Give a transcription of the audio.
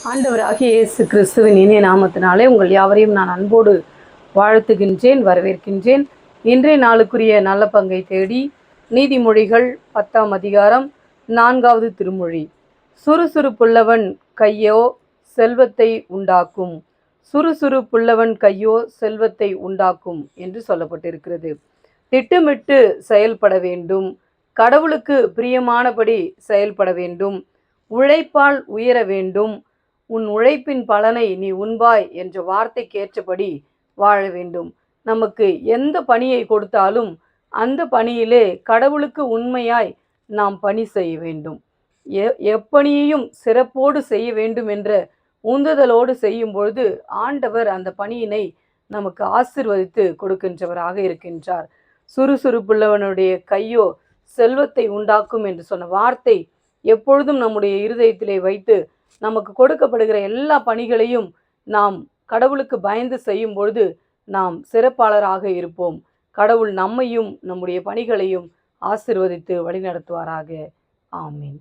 ஆண்டவராகிய இயேசு கிறிஸ்துவின் இனிய நாமத்தினாலே உங்கள் யாவரையும் நான் அன்போடு வாழ்த்துகின்றேன், வரவேற்கின்றேன். இன்றைய நாளுக்குரிய நல்ல பங்கை தேடி நீதிமொழிகள் 10ஆம் அதிகாரம் 4வது திருமொழி. சுறுசுறுப்புள்ளவன் கையோ செல்வத்தை உண்டாக்கும், சுறுசுறுப்புள்ளவன் கையோ செல்வத்தை உண்டாக்கும் என்று சொல்லப்பட்டிருக்கிறது. திட்டமிட்டு செயல்பட வேண்டும், கடவுளுக்கு பிரியமானபடி செயல்பட வேண்டும், உழைப்பால் உயர வேண்டும், உன் உழைப்பின் பலனை நீ உண்பாய் என்ற வார்த்தைக்கு ஏற்றபடி வாழ வேண்டும். நமக்கு எந்த பணியை கொடுத்தாலும் அந்த பணியிலே கடவுளுக்கு உண்மையாய் நாம் பணி செய்ய வேண்டும். எப்பணியையும் சிறப்போடு செய்ய வேண்டும் என்ற உந்துதலோடு செய்யும் பொழுது ஆண்டவர் அந்த பணியினை நமக்கு ஆசீர்வதித்து கொடுக்கின்றவராக இருக்கின்றார். சுறுசுறுப்புள்ளவனுடைய கையோ செல்வத்தை உண்டாக்கும் என்று சொன்ன வார்த்தை எப்பொழுதும் நம்முடைய இருதயத்திலே வைத்து நமக்கு கொடுக்கப்படுகிற எல்லா பணிகளையும் நாம் கடவுளுக்கு பயந்து செய்யும் பொழுது நாம் சிறப்பாளராக இருப்போம். கடவுள் நம்மையும் நம்முடைய பணிகளையும் ஆசீர்வதித்து வழிநடத்துவாராக. ஆமீன்.